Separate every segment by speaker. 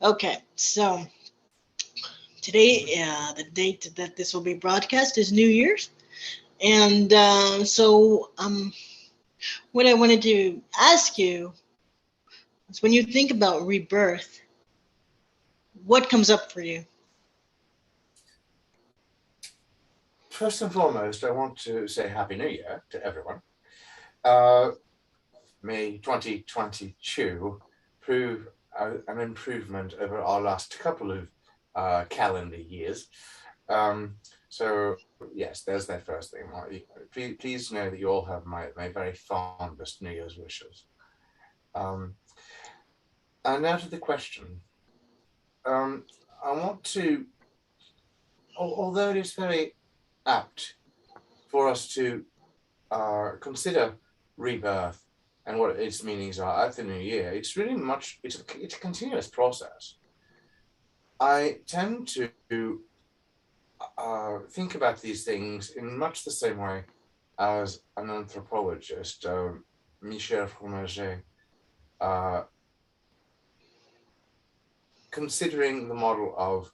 Speaker 1: Okay, so today, the date that this will be broadcast is New Year's, and what I wanted to ask you is, when you think about rebirth, what comes up for you?
Speaker 2: First and foremost, I want to say Happy New Year to everyone. May 2022 prove an improvement over our last couple of calendar years. So yes, there's that first thing. Please know that you all have my very fondest New Year's wishes. Um, and now to the question. I want to, although it is very apt for us to consider rebirth and what its meanings are at the new year, it's really it's a continuous process. I tend to think about these things in much the same way as an anthropologist, Michel Fromager, considering the model of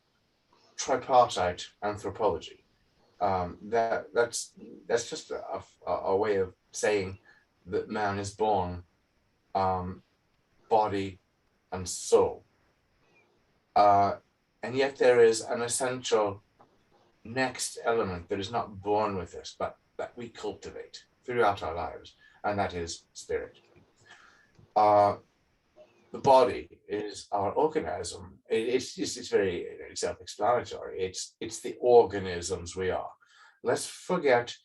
Speaker 2: tripartite anthropology. That's just a way of saying that man is born, body and soul. And yet there is an essential next element that is not born with us, but that we cultivate throughout our lives, and that is spirit. The body is our organism. It's very self-explanatory. It's the organisms we are. Let's forget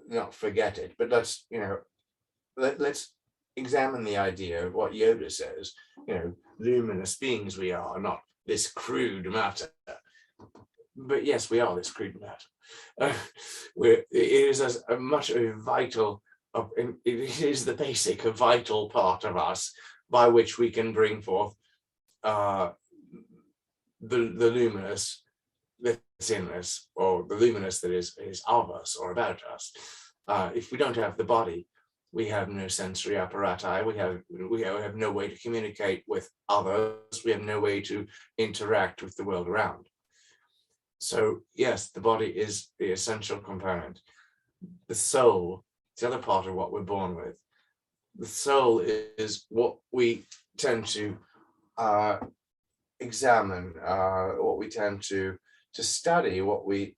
Speaker 2: not forget it, but let's examine the idea of what Yoda says. Luminous beings we are, not this crude matter. But yes, we are this crude matter. It is as much a vital. It is the basic, vital part of us by which we can bring forth the luminous that's in us, or the luminous that is of us or about us. If we don't have the body, we have no sensory apparatus. We have no way to communicate with others. We have no way to interact with the world around. So yes, the body is the essential component. The soul, the other part of what we're born with. The soul is what we tend to examine, what we tend to study, what we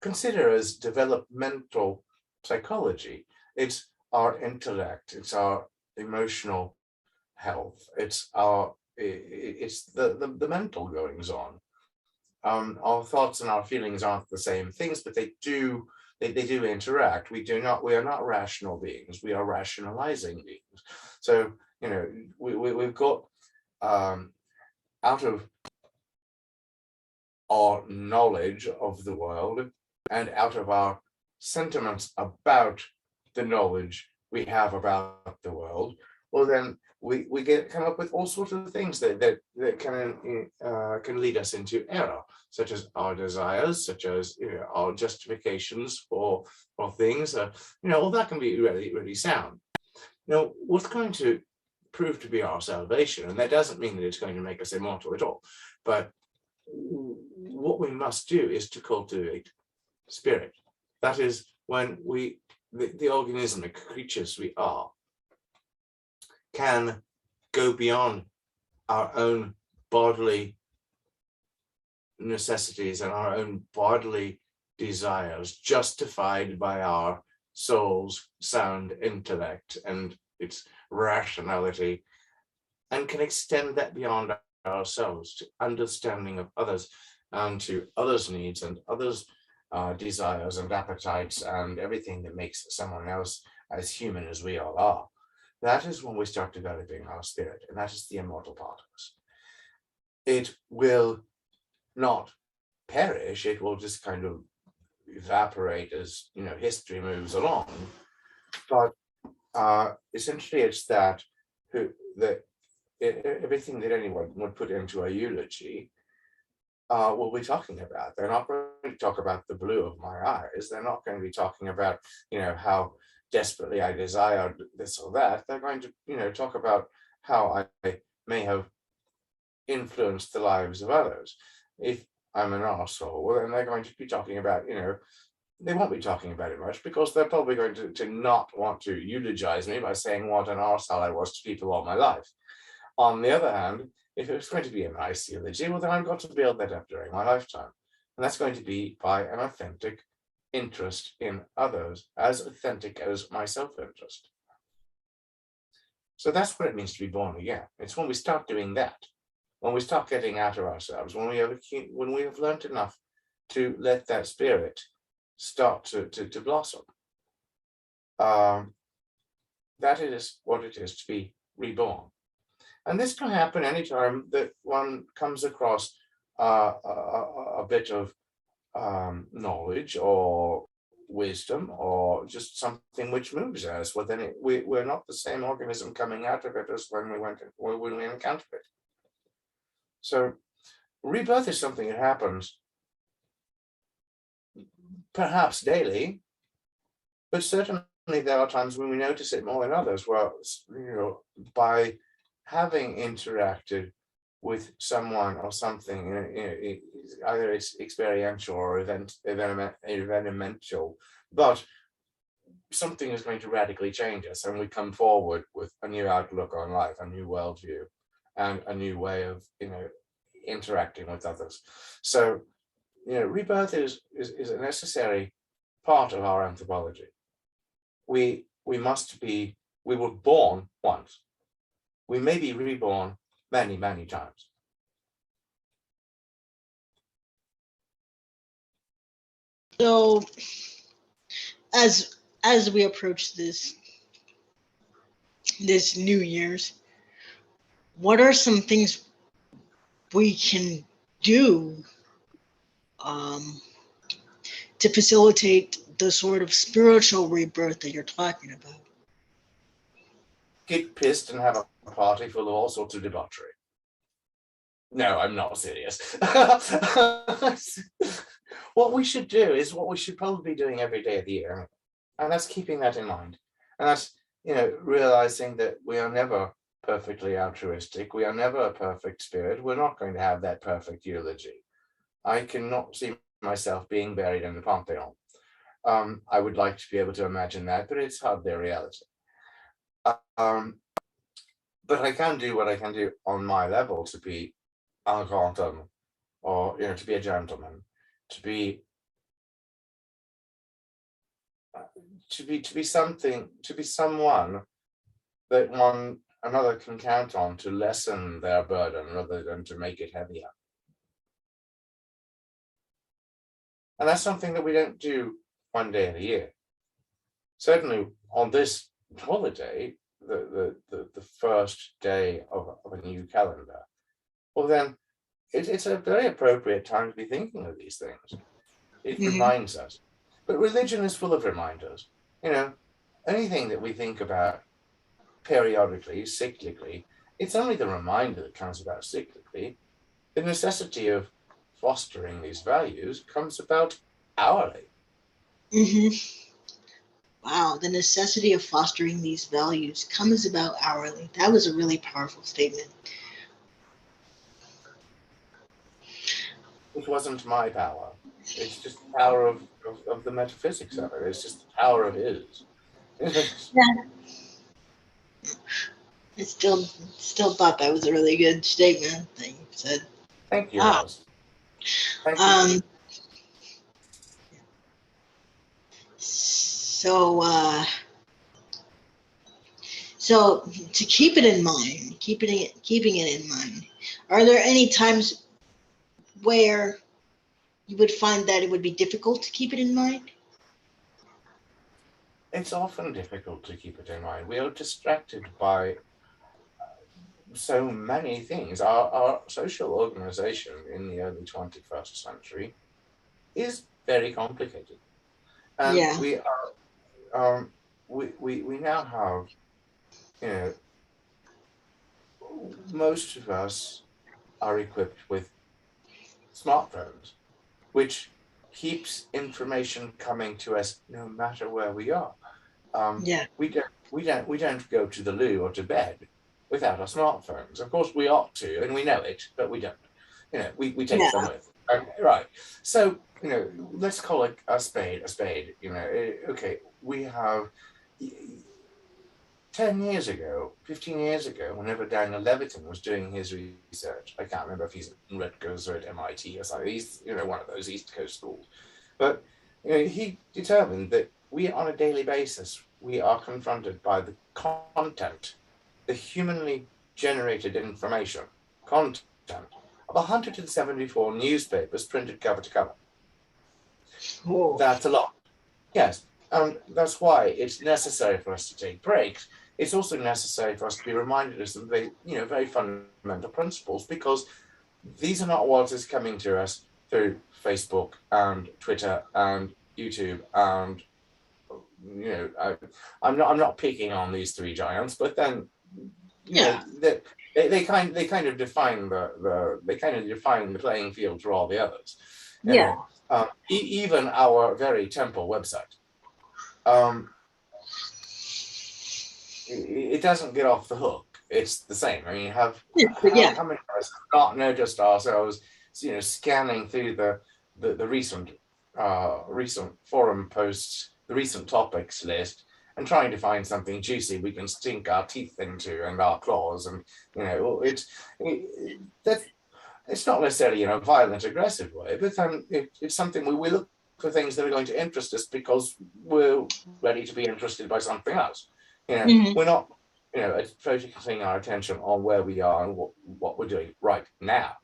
Speaker 2: consider as developmental psychology. It's our intellect, it's our emotional health, it's the mental goings on. Our thoughts and our feelings aren't the same things, but they do interact. We are not rational beings. We are rationalizing beings. So we've got out of our knowledge of the world and out of our sentiments about the knowledge we have about the world, well then we come up with all sorts of things that can lead us into error, such as our desires, such as our justifications for things. All that can be really, really sound. What's going to prove to be our salvation, and that doesn't mean that it's going to make us immortal at all, but what we must do is to cultivate spirit. That is when the organismic creatures we are can go beyond our own bodily necessities and our own bodily desires, justified by our soul's sound intellect and its rationality, and can extend that beyond ourselves to understanding of others and to others' needs and others' desires and appetites and everything that makes someone else as human as we all are. That is when we start developing our spirit, and that is the immortal part of us. It will not perish, it will just kind of evaporate as history moves along. But essentially it's that everything that anyone would put into a eulogy will be talking about. They're not going to talk about the blue of my eyes. They're not going to be talking about how desperately I desired this or that. They're going to, talk about how I may have influenced the lives of others. If I'm an arsehole, well, then they're going to be talking about, they won't be talking about it much because they're probably going to not want to eulogize me by saying what an arsehole I was to people all my life. On the other hand, if it's going to be a nice eulogy, well, then I've got to build that up during my lifetime. And that's going to be by an authentic interest in others, as authentic as my self-interest. So that's what it means to be born again. It's when we start doing that, when we start getting out of ourselves, when we have learned enough to let that spirit start to blossom. That is what it is to be reborn. And this can happen anytime that one comes across a bit of knowledge or wisdom or just something which moves us. Well, then we're not the same organism coming out of it as when we encountered it. So rebirth is something that happens perhaps daily, but certainly there are times when we notice it more than others. Well, by having interacted with someone or something, either it's experiential or eventmental, but something is going to radically change us, and we come forward with a new outlook on life, a new worldview, and a new way of interacting with others. So rebirth is a necessary part of our anthropology. We were born once. We may be reborn many, many times.
Speaker 1: So as we approach this New Year's, what are some things we can do to facilitate the sort of spiritual rebirth that you're talking about?
Speaker 2: Get pissed and have a party full of all sorts of debauchery. No, I'm not serious. What we should do is what we should probably be doing every day of the year. And that's keeping that in mind. And that's, realizing that we are never perfectly altruistic. We are never a perfect spirit. We're not going to have that perfect eulogy. I cannot see myself being buried in the Pantheon. I would like to be able to imagine that, but it's hardly a reality. But I can do what I can do on my level to be un grand homme, or to be a gentleman, to be something, to be someone that another can count on to lessen their burden rather than to make it heavier. And that's something that we don't do one day in a year. Certainly on this holiday, the first day of a new calendar, well then it's a very appropriate time to be thinking of these things. It reminds us. But religion is full of reminders. Anything that we think about periodically, cyclically, it's only the reminder that comes about cyclically. The necessity of fostering these values comes about hourly.
Speaker 1: Wow, the necessity of fostering these values comes about hourly. That was a really powerful statement.
Speaker 2: It wasn't my power. It's just the power of the metaphysics of it. It's just the power of his.
Speaker 1: Yeah. I still thought that was a really good statement that you said.
Speaker 2: Thank you, Rose. Thank you.
Speaker 1: So to keep it in mind, keeping it in mind, are there any times where you would find that it would be difficult to keep it in mind?
Speaker 2: It's often difficult to keep it in mind. We are distracted by so many things. Our social organization in the early 21st century is very complicated. And we are we now have, most of us are equipped with smartphones, which keeps information coming to us no matter where we are.
Speaker 1: Yeah.
Speaker 2: We don't go to the loo or to bed without our smartphones. Of course, we ought to, and we know it, but we don't. We take them
Speaker 1: Yeah.
Speaker 2: with. Right. So, let's call it a spade a spade. Okay, we have 10 years ago, 15 years ago, whenever Daniel Levitin was doing his research, I can't remember if he's at Rutgers or at MIT or something. He's, one of those East Coast schools. But, he determined that on a daily basis, we are confronted by the content, the humanly generated information, content of 174 newspapers printed cover to cover.
Speaker 1: Whoa.
Speaker 2: That's a lot. Yes. That's why it's necessary for us to take breaks. It's also necessary for us to be reminded of some very fundamental principles, because these are not what is coming to us through Facebook and Twitter and YouTube and I'm not picking on these three giants, but then they kind of define the playing field for all the others.
Speaker 1: Yeah.
Speaker 2: Even our very temple website. It doesn't get off the hook. It's the same. I mean, how many of us have not noticed ourselves, scanning through the recent forum posts, the recent topics list, and trying to find something juicy we can sink our teeth into and our claws, and it's not necessarily in a violent, aggressive way, but it's something we look for things that are going to interest us because we're ready to be interested by something else. We're not, focusing our attention on where we are and what we're doing right now.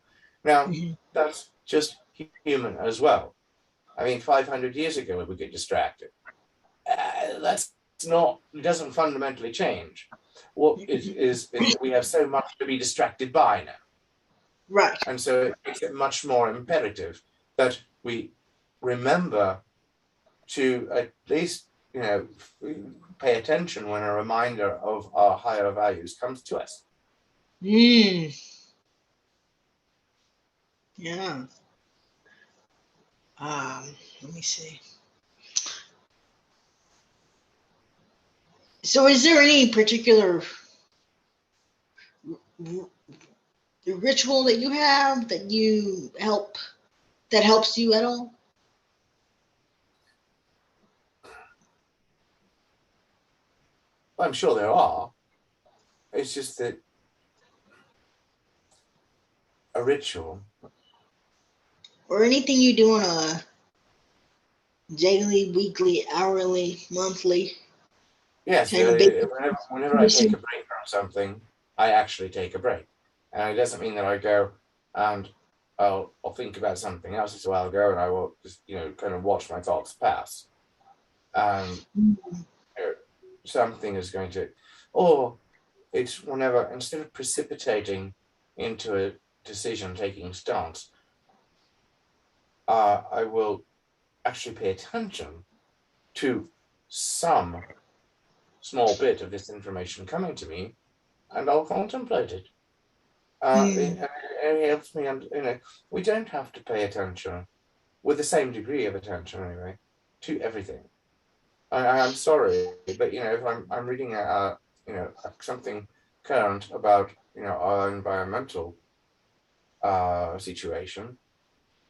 Speaker 2: Now, that's just human as well. I mean, 500 years ago, we would get distracted. It doesn't fundamentally change. What is that we have so much to be distracted by now.
Speaker 1: Right.
Speaker 2: And so it makes it much more imperative that we remember to at least, pay attention when a reminder of our higher values comes to us.
Speaker 1: Yeah. Let me see. So is there any particular ritual that you have that helps you at all?
Speaker 2: I'm sure there are. It's just that a ritual.
Speaker 1: Or anything you do on a daily, weekly, hourly, monthly?
Speaker 2: Yes, whenever I take a break from something, I actually take a break. And it doesn't mean that I go and I'll think about something else as well. I'll go and I will just, kind of watch my thoughts pass. And something is going to, or it's whenever, instead of precipitating into a decision-taking stance, I will actually pay attention to some small bit of this information coming to me, and I'll contemplate it. It helps me, and we don't have to pay attention with the same degree of attention anyway to everything. I'm sorry, but if I'm reading something current about our environmental situation,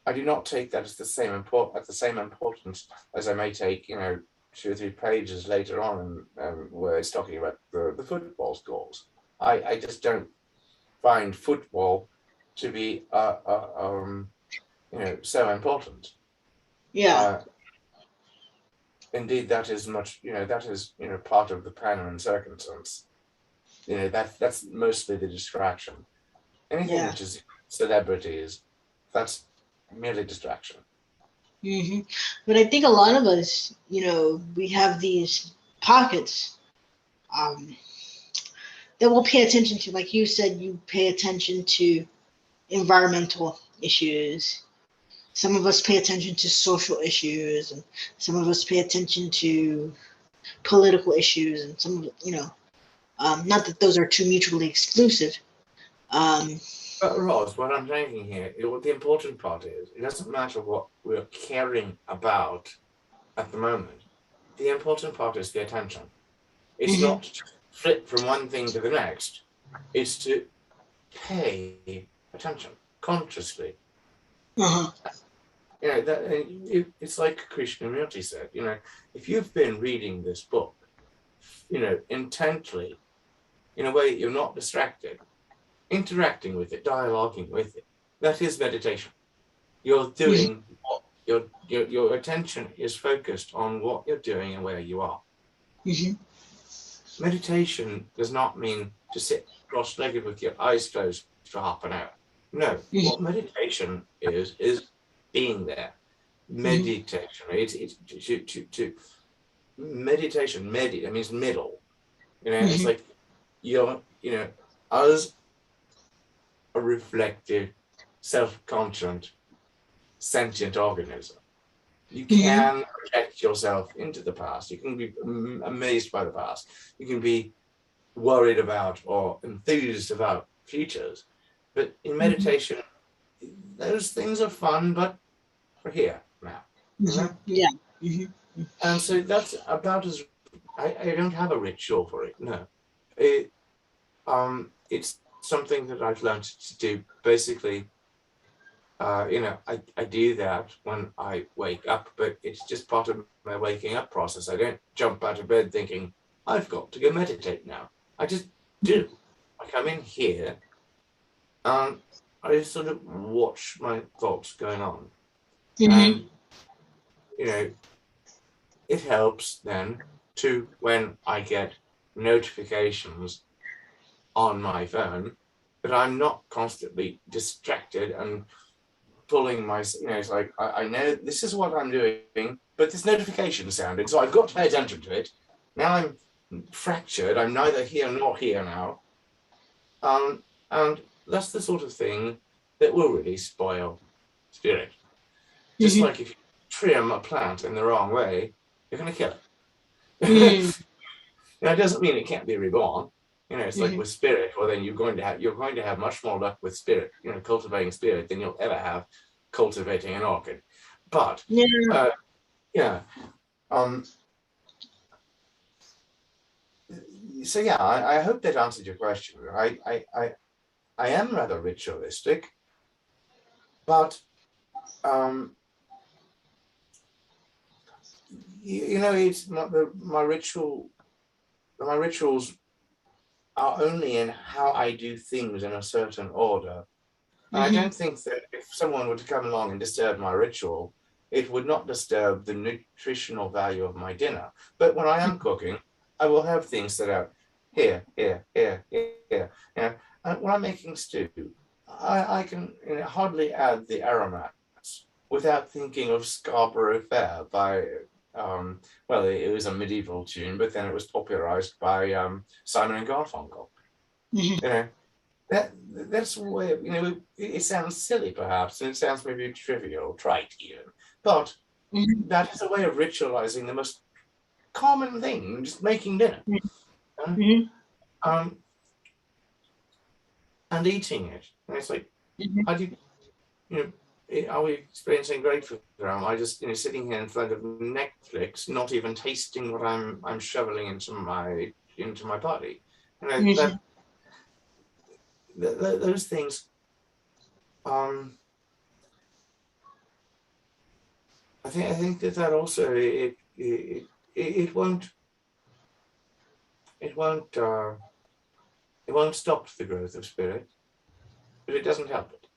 Speaker 2: I do not take that as the same importance as I may take 2 or 3 pages later on, where it's talking about the football scores. I just don't find football to be so important.
Speaker 1: Yeah.
Speaker 2: Indeed, that is much. That is part of the planner and circumstance. That's mostly the distraction. Anything which is celebrities, that's merely distraction.
Speaker 1: But I think a lot of us, we have these pockets that we'll pay attention to. Like you said, you pay attention to environmental issues. Some of us pay attention to social issues, and some of us pay attention to political issues, and some, not that those are two mutually exclusive.
Speaker 2: But Ross, what I'm thinking here, what the important part is, it doesn't matter what we're caring about at the moment. the important part is the attention. It's not to flip from one thing to the next. It's to pay attention consciously. You know, it's like Krishnamurti said, you know, if you've been reading this book, you know, intently, in a way you're not distracted, interacting with it, dialoguing with it, that is meditation. You're doing what your attention is focused on what you're doing and where you are. Meditation does not mean to sit cross-legged with your eyes closed for half an hour. No, what meditation is being there. Meditation. It's to meditation. That means middle. You know, it's like you're, you know, as a reflective, self-conscious, sentient organism. You can project yourself into the past. You can be amazed by the past. You can be worried about or enthused about futures. But in meditation, those things are fun, but we're here now.
Speaker 1: Yeah.
Speaker 2: And so that's about as, I don't have a ritual for it, no. It's something that I've learned to do. Basically, you know, I do that when I wake up, but it's just part of my waking up process. I don't jump out of bed thinking, I've got to go meditate now. I just do. I come in here and I just sort of watch my thoughts going on. And, you know, it helps then to, when I get notifications on my phone, that I'm not constantly distracted and pulling my, you know, it's like, I know this is what I'm doing, but this notification sounded, so I've got to pay attention to it. Now I'm fractured, I'm neither here nor here now. And that's the sort of thing that will really spoil spirit. Just like if you trim a plant in the wrong way, you're going to kill it. Now, it doesn't mean it can't be reborn. You know, it's like with spirit. Well, then you're going to have much more luck with spirit. You know, cultivating spirit than you'll ever have cultivating an orchid. But so yeah, I hope that answered your question. I am rather ritualistic, but you know, it's not my rituals are only in how I do things in a certain order. And I don't think that if someone were to come along and disturb my ritual, it would not disturb the nutritional value of my dinner. But when I am cooking, I will have things that are here. You know, and when I'm making stew, I can, you know, hardly add the aromats without thinking of Scarborough Fair by, well, it was a medieval tune, but then it was popularized by Simon and Garfunkel. You know, that's where, you know, it sounds silly perhaps, and it sounds maybe trivial, trite even, but that is a way of ritualizing the most common thing, just making dinner. And eating it. And it's like, how do you know, are we experiencing grapefruit? Am I just, you know, sitting here in front of Netflix, not even tasting what I'm shoveling into my body? You know, those things. I think that also it won't stop the growth of spirit, but it doesn't help it.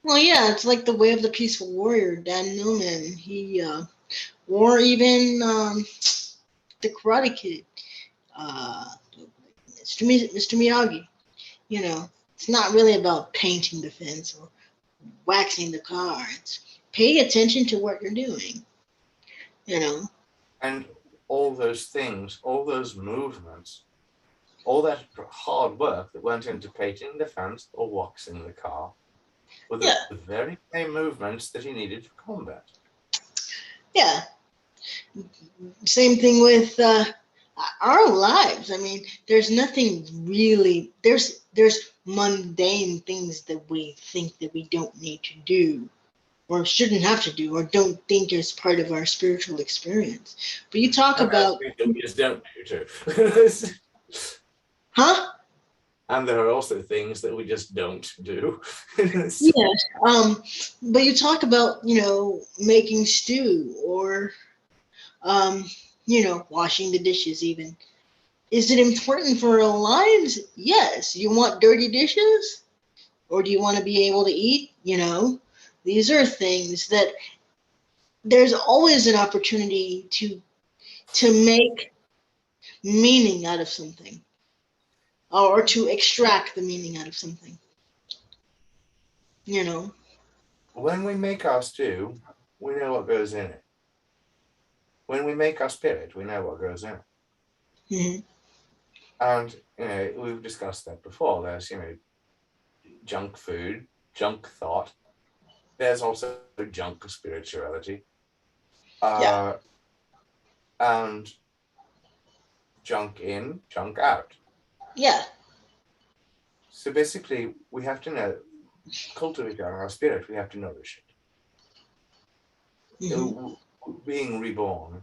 Speaker 1: Well, yeah, it's like the way of the peaceful warrior, Dan Newman. He, or even the Karate Kid, Mr. Miyagi. You know, it's not really about painting the fence or waxing the car. It's paying attention to what you're doing. You know. And
Speaker 2: all those things, all those movements, all that hard work that went into painting the fence or waxing the car were the very same movements that he needed for combat.
Speaker 1: Yeah. Same thing with our lives. I mean, there's nothing really, there's mundane things that we think that we don't need to do. or shouldn't have to do, or don't think is part of our spiritual experience. But you talk
Speaker 2: And
Speaker 1: about,
Speaker 2: we just don't do too.
Speaker 1: huh?
Speaker 2: And there are also things that we just don't do.
Speaker 1: Yes. But you talk about, making stew or, washing the dishes even. Is it important for our lives? Yes. You want dirty dishes? Or do you want to be able to eat? These are things that there's always an opportunity to make meaning out of something, or to extract the meaning out of something.
Speaker 2: When we make our stew, we know what goes in it. When we make our spirit, we know what goes in it.
Speaker 1: Mm-hmm.
Speaker 2: And we've discussed that before. There's junk food, junk thought. There's also junk spirituality,
Speaker 1: Yeah.
Speaker 2: and junk in, junk out.
Speaker 1: Yeah.
Speaker 2: So basically, we have to cultivate our spirit. We have to nourish it.
Speaker 1: Mm-hmm.
Speaker 2: Being reborn,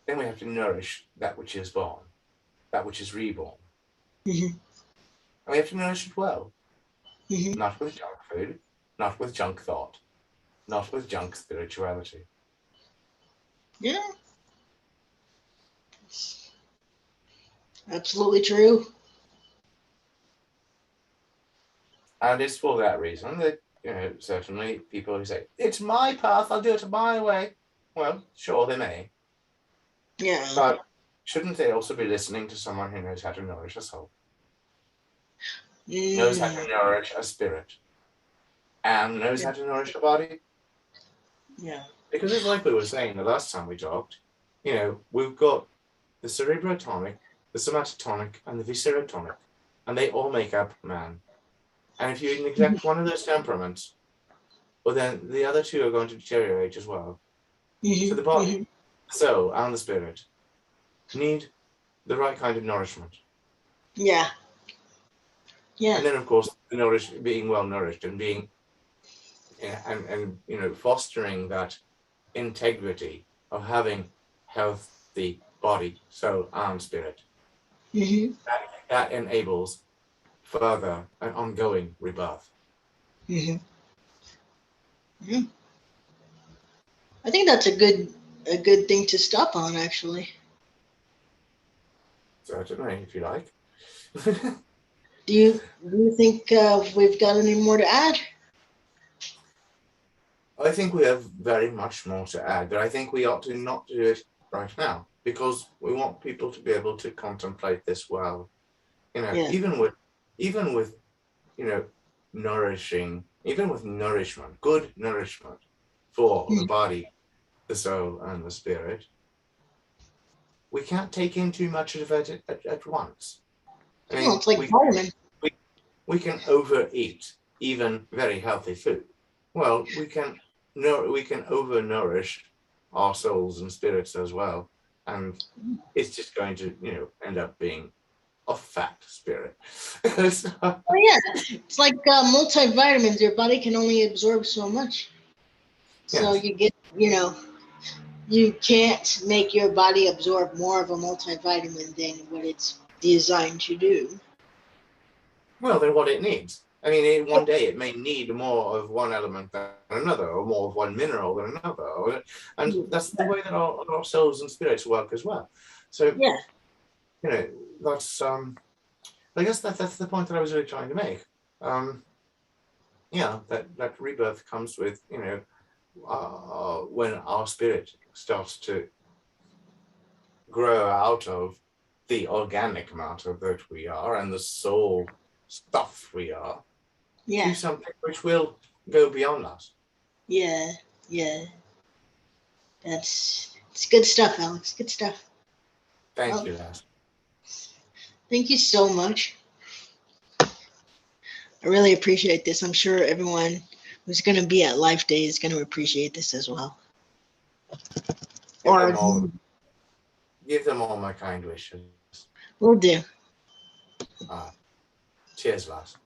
Speaker 2: then we have to nourish that which is born, that which is reborn.
Speaker 1: Mm-hmm.
Speaker 2: And we have to nourish it well,
Speaker 1: Mm-hmm.
Speaker 2: not with junk food, not with junk thought, not with junk spirituality.
Speaker 1: Yeah. Absolutely true.
Speaker 2: And it's for that reason that, certainly people who say, it's my path, I'll do it my way. Well, sure, they may.
Speaker 1: Yeah.
Speaker 2: But shouldn't they also be listening to someone who knows how to nourish a soul, knows how to nourish a spirit, and knows how to nourish a body?
Speaker 1: Yeah.
Speaker 2: Because it's like we were saying the last time we talked, we've got the cerebrotonic, the somatotonic, and the viscerotonic, and they all make up man. And if you neglect one of those temperaments, well, then the other two are going to deteriorate as well.
Speaker 1: Mm-hmm.
Speaker 2: So the body,
Speaker 1: Mm-hmm.
Speaker 2: the soul, and the spirit need the right kind of nourishment.
Speaker 1: Yeah. Yeah.
Speaker 2: And then, of course, being well nourished and being and fostering that integrity of having healthy body, soul, and spirit.
Speaker 1: Mm-hmm.
Speaker 2: That enables further and ongoing rebirth.
Speaker 1: Mm-hmm. Yeah. I think that's a good thing to stop on, actually.
Speaker 2: Certainly, if you like.
Speaker 1: Do you think we've got any more to add?
Speaker 2: I think we have very much more to add, but I think we ought to not do it right now because we want people to be able to contemplate this well.
Speaker 1: Yeah.
Speaker 2: Even with nourishing, even with nourishment, good nourishment for the body, the soul, and the spirit, we can't take in too much of it at once. I mean,
Speaker 1: It's like vitamin.
Speaker 2: we can overeat even very healthy food. Well, we can overnourish our souls and spirits as well, and it's just going to end up being a fat spirit. So,
Speaker 1: Oh yeah, it's like multivitamins. Your body can only absorb so much, so
Speaker 2: yes.
Speaker 1: you get, you can't make your body absorb more of a multivitamin than what it's designed to do.
Speaker 2: Well, then what it needs. I mean, one day it may need more of one element than another, or more of one mineral than another, and that's the way that our souls and spirits work as well. So,
Speaker 1: Yeah.
Speaker 2: That's I guess that's the point that I was really trying to make. That rebirth comes with when our spirit starts to grow out of the organic matter that we are and the soul stuff we are,
Speaker 1: Yeah.
Speaker 2: to something which will go beyond us.
Speaker 1: Yeah. Yeah. It's good stuff, Alex. Good stuff.
Speaker 2: Thank you, Les.
Speaker 1: Thank you so much. I really appreciate this. I'm sure everyone who's going to be at Life Day is going to appreciate this as well.
Speaker 2: Give them all my kind wishes.
Speaker 1: Will do.
Speaker 2: Cheers, Les.